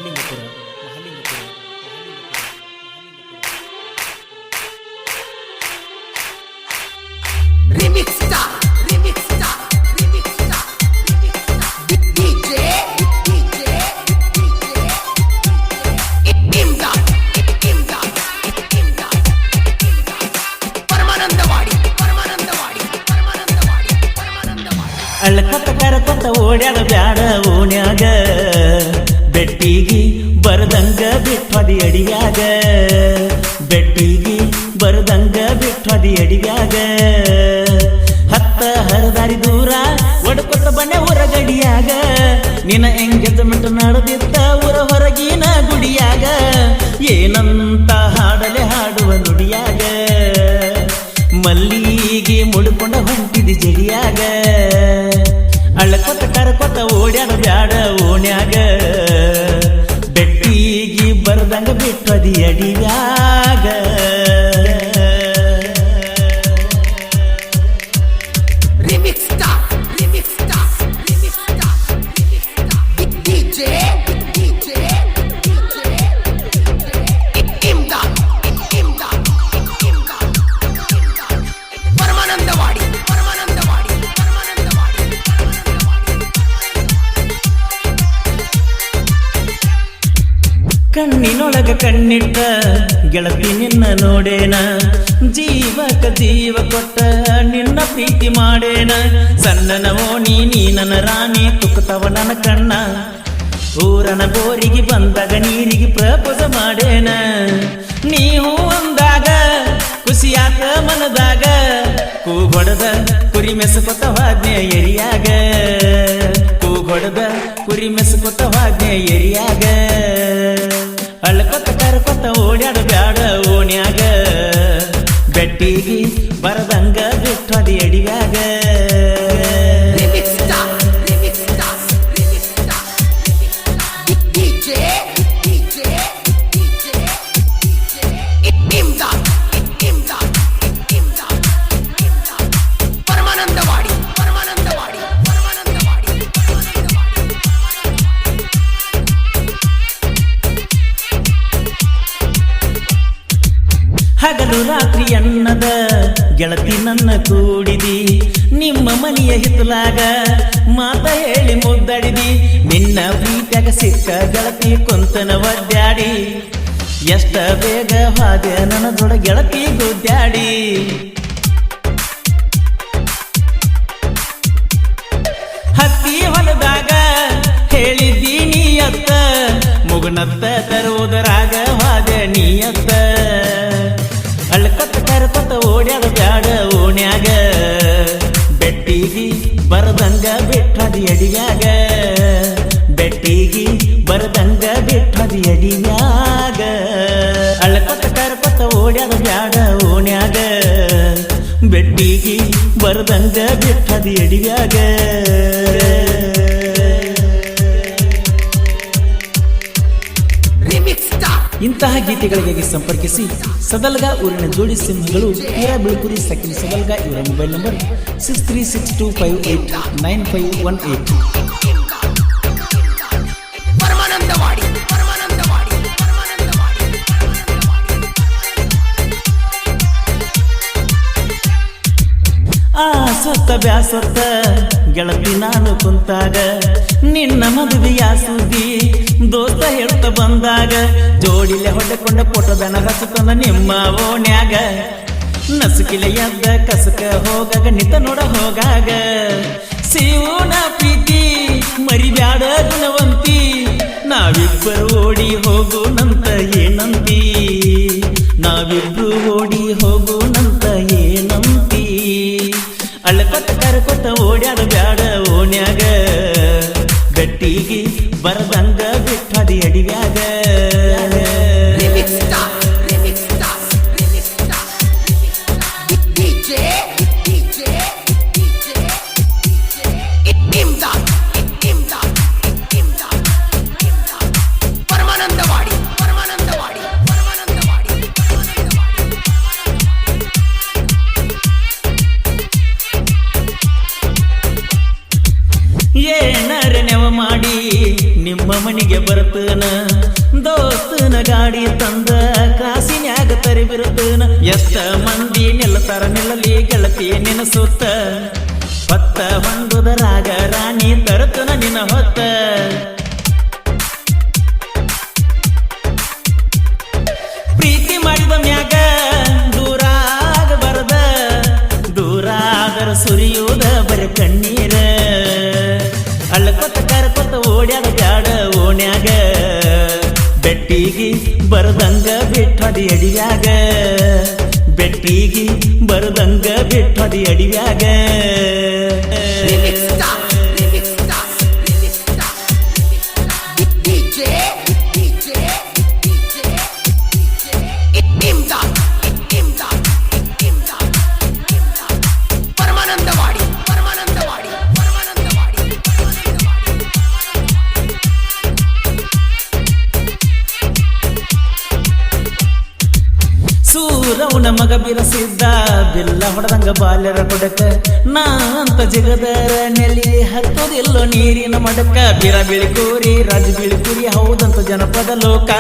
ಮಹಾಲಿಂಗಪುರ ಅಳ್ಳಕೊತ್ತ ಕರಕೊತ್ತ ಓಡ್ಯಾಡ ಬ್ಯಾಡ ಓಣ್ಯಾಗ ಬೆಟ್ಟಿಗಿ ಬರದಂಗ ಬಿಟ್ಟದಿ ಅಡಿಯಾಗ ಬೆಟ್ಟಿಗಿ ಬರದಂಗ ಬಿಟ್ಟದಿ ಅಡಿಯಾಗ ಹತ್ತ ಹರದಾರಿ ದೂರ ಒಡಕೊತ್ತ ಬಣ್ಣೆ ಹೊರಗಡಿಯಾಗ ನಿನ್ನ ಎಂಗೇಜ್ಮೆಂಟ್ ನಡೆದಿತ್ತ ಊರ ಹೊರಗಿನ ಗುಡಿಯಾಗ ಏನಂತ ಹಾಡಲೆ ಹಾಡುವ ನುಡಿಯಾಗ ಮಲ್ಲಿಗೆ ಮುಡ್ಕೊಂಡ ಹೊಂಟಿದಿ ಜಡಿಯಾಗ ಅಳ್ಳಕೊತ್ತ ಕರಕೊತ್ತ ಓಡ್ಯಾಡ ಬ್ಯಾಡ ಓಣ್ಯಾಗ ಬೆಟ್ಟಿಗಿ ಬರ್ದಂಗ ಬಿಟ್ಟದಿ ಅಡಿಯಾಗ ಕಣ್ಣಿನೊಳಗ ಕಣ್ಣಿಟ್ಟ ಗೆಳತಿ ನಿನ್ನ ನೋಡೇನ ಜೀವಕ ಜೀವ ಕೊಟ್ಟ ನಿನ್ನ ಪ್ರೀತಿ ಮಾಡೇನ ಸಣ್ಣನ ಓಣಿ ನೀ ನನ್ನ ರಾಣಿ ತುಕ್ಕತವ ನನ್ನ ಕಣ್ಣ ಊರನ ಬೋರಿಗೆ ಬಂದಾಗ ನೀರಿಗೆ ಪ್ರಪೋಸ ಮಾಡೇನ ನೀವು ಅಂದಾಗ ಖುಷಿಯಾತ ಮನದಾಗ ಕೂಗೊಡದ ಕುರಿ ಮೆಸಕೊತ ವಾದ್ಯ ಎರಿಯಾಗ ಕೂಗೊಡದ ಕುರಿ ಮೆಸಕೊತ ವಾದ್ಯ ಎರಿಯಾಗ ಅಳ್ಳಕೊತ್ತ ಕರಕೊತ್ತ ಓಡ್ಯಾಡ ಬ್ಯಾಡ ಓಣ್ಯಾಗ ಬೆಟ್ಟಿಗಿ ಬರದಂಗ ಬಿಟ್ಟದಿ ಅಡಿಯಾಗ ಹಗಲು ರಾತ್ರಿ ಅನ್ನದ ಗೆಳತಿ ನನ್ನ ಕೂಡಿದಿ ನಿಮ್ಮ ಮನೆಯ ಹಿತ್ತಲಾಗ ಮಾತ ಹೇಳಿ ಮುದ್ದಡಿದಿ ನಿನ್ನ ಪ್ರೀತಿಯಾಗ ಸಿಕ್ಕ ಗೆಳತಿ ಕುಂತನ ಒದ್ದಾಡಿ ಎಷ್ಟ ಬೇಗ ಹಾಗೆ ನನ್ನ ದೊಡ ಗೆಳತಿ ಗುದ್ದಾಡಿ ಹತ್ತಿ ಹೊಲದಾಗ ಹೇಳಿದ್ದೀನಿ ಅತ್ತ ಮುಗುನತ್ತ ತರುವುದರಾಗ ಹಾದ ನೀಯತ್ತ ಅಳ್ಳಕೊತ್ತ ಕರಕೊತ್ತ ಓಡ್ಯಾಡ ಬ್ಯಾಡ ಓಣ್ಯಾಗ ಬೆಟ್ಟಿಗಿ ಬರದಂಗ ಬಿಟ್ಟದಿ ಅಡಿಯಾಗ ಬೆಟ್ಟಿಗಿ ಬರದಂಗ ಬಿಟ್ಟದಿ ಅಡಿಯಾಗ ಅಳ್ಳಕೊತ್ತ ಕರಕೊತ್ತ ಓಡ್ಯಾಡ ಬ್ಯಾಡ ಓಣ್ಯಾಗ ಬೆಟ್ಟಿಗಿ ಬರದಂಗ ಬಿಟ್ಟದಿ ಅಡಿಯಾಗ ಇಂತಹ ಗೀತೆಗಳಿಗಾಗಿ ಸಂಪರ್ಕಿಸಿ ಸದಲ್ಗ ಊರಿನ ಜೋಡಿ ಸಿಂಹಗಳು ತೀರಾ ಬೆಳಕುರಿ ಸಕಿನ್ ಸದಲ್ಗ ಇವರ ಮೊಬೈಲ್ ನಂಬರ್ 6362589518. ಆ ಸ್ವತ್ತ ಬ್ಯಾಸತ್ತ ಗೆಳತಿ ನಾನು ಕುಂತಾಗ ನಿನ್ನ ಮದುವೆಯ ಸುದ್ದಿ ದೋಸ್ತ ಹೇಳ್ತ ಬಂದಾಗ ಜೋಡಿಲೆ ಹೊಡೆಕೊಂಡ ಫೋಟೋದನ ಹಚ್ಚತನ ನಿಮ್ಮ ಓಣ್ಯಾಗ ನಸುಕಿಲೆ ಎದ್ದ ಕಸಕ ಹೋಗಾಗ ನಿಂತ ನೋಡ ಹೋಗಾಗ ಶಿವನ ಪ್ರೀತಿ ಮರಿಬ್ಯಾಡ ಗುಣವಂತಿ ನಾವಿಬ್ಬರು ಓಡಿ ಹೋಗೋಣಂತ ಏನಂತಿ ನಾವಿಬ್ರು ಓಡಿ ಹೋಗೋಣಂತ ಏನಂತಿ ಅಳ್ಳಕೊತ್ತ ಕರಕೊತ್ತ ಓಡ್ಯಾಡ ಬ್ಯಾಡ ಓಣ್ಯಾಗ ಗಟ್ಟಿಗಿ ಬರದಂಗ ಬಿಟ್ಟದಿ ಅಡಿಯಾಗ ಏನರ ನೆವ ಮಾಡಿ ನಿಮ್ಮ ಮನೆಗೆ ಬರತ ಬರ್ತನ ದೋಸ್ತನ ಗಾಡಿ ತಂದ ಕಾಸಿನ್ಯಾಗ ತರಿಬಿರುತ್ತನ ಎಷ್ಟ ಮಂದಿ ನಿಲ್ಲತಾರ ನಿಲ್ಲಲಿ ಗೆಳತಿ ನೆನಸುತ್ತ ಹೊತ್ತ ಹೊಂದುದರಾಗ ರಾಣಿ ತರುತ್ತನ ನಿನ್ನ ಹೊತ್ತ ಪ್ರೀತಿ ಮಾಡಿದ ಮ್ಯಾಗ ದೂರ ಆಗಬಾರದ ದೂರ ಆದರ ಸುರಿಯುವುದ ಬರ ಕಣ್ಣೀರ ಅಳ್ಳಕೊತ್ತ ಕರ್ಕೊತ್ತ ಓಡ್ಯಾದ ಬ್ಯಾಡ ಓಣ್ಯಾಗ ಬೆಟ್ಟಿಗಿ ಬರದಂಗ ಬಿಟ್ಟದಿ ಅಡಿವ್ಯಾಗ ಬೆಟ್ಟಿಗಿ ಬರದಂಗ ಬಿಟ್ಟದಿ ಅಡಿವ್ಯಾಗ ಸೂರವನ ಮಗ ಬಿರಸಿದ್ದ ಬಿಲ್ಲ ಹೊಡೆದಂಗ ಬಾಲ್ಯರ ಕೊಡಕ ನಾ ಅಂತ ಜಗದರ ನೆಲಿ ಹತ್ತೋದಿಲ್ಲೋ ನೀರಿನ ಮಡಕ ಬಿರ ಬಿಳಿಕೂರಿ ರಾಜ ಬಿಳಿಕೂರಿ ಹೌದಂತ ಜನಪದ ಲೋಕ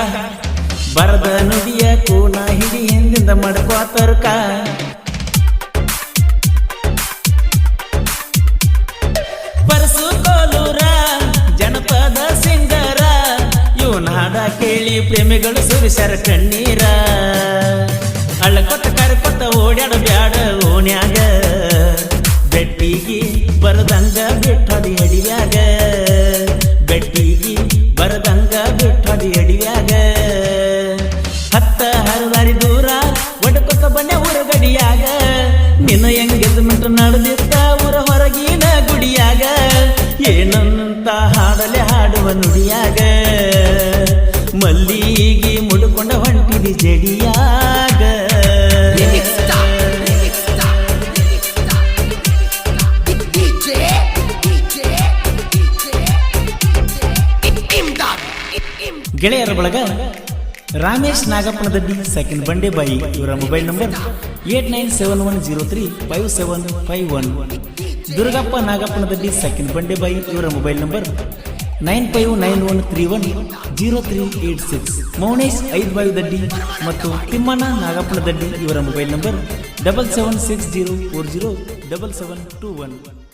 ಬರದ ನುಡಿಯ ಕೂನ ಹಿಡಿ ಹಿಂದಿಂದ ಮಡಕೋ ತರ್ಕ ಪರಸು ಕೋಲೂರ ಜನಪದ ಸಿಂಗರ ಇವನ ಹಾಡ ಕೇಳಿ ಪ್ರೇಮಿಗಳು ಸುರಿಸರ ಕಣ್ಣೀರ ಅಳ್ಳಕೊತ್ತ ಕರ್ಕೊತ್ತ ಓಡ್ಯಾಡ ಬ್ಯಾಡ ಓಣ್ಯಾಗ ಬೆಟ್ಟಿಗಿ ಬರದಂಗ ಬಿಟ್ಟದಿ ಅಡಿವ್ಯಾಗ ಬೆಟ್ಟಿಗಿ ಬರದಂಗ ಬಿಟ್ಟದಿ ಅಡಿವ್ಯಾಗ ಹತ್ತ ಹರದಾರಿ ದೂರ ಒಡಕೊತ್ತ ಬನ್ನೆ ಊರ ಗಡಿಯಾಗ ನಿನ್ನ ಹೆಂಗೆದ್ದು ಮಿಂಟು ನಡೆದಿತ್ತ ಊರ ಹೊರಗಿನ ಗುಡಿಯಾಗ ಏನಂತ ಹಾಡಲೆ ಹಾಡುವ ನುಡಿಯಾಗ ಮಲ್ಲಿಗೆ ಮುಡ್ಕೊಂಡ ಹೊಂಟಿದಿ ಜಡಿಯಾಗ ಗೆಳೆಯರ ಬಳಗ ರಾಮೇಶ್ ನಾಗಪ್ಪನದಡ್ಡಿ ಸೆಕೆಂಡ್ ಬಂಡೆ ಬಾಯಿ ಇವರ ಮೊಬೈಲ್ ನಂಬರ್ 8971035751 ದುರ್ಗಪ್ಪ ನಾಗಪ್ಪನದಡ್ಡಿ ಸೆಕೆಂಡ್ ಬಂಡೆ ಬಾಯಿ ಇವರ ಮೊಬೈಲ್ ನಂಬರ್ 9591310386 ಮೌನೇಶ್ 5 ಬಾಯಿ ದಡ್ಡಿ ಮತ್ತು ತಿಮ್ಮಣ್ಣ ನಾಗಪ್ಪನದಡ್ಡಿ ಇವರ ಮೊಬೈಲ್ ನಂಬರ್ 7760407721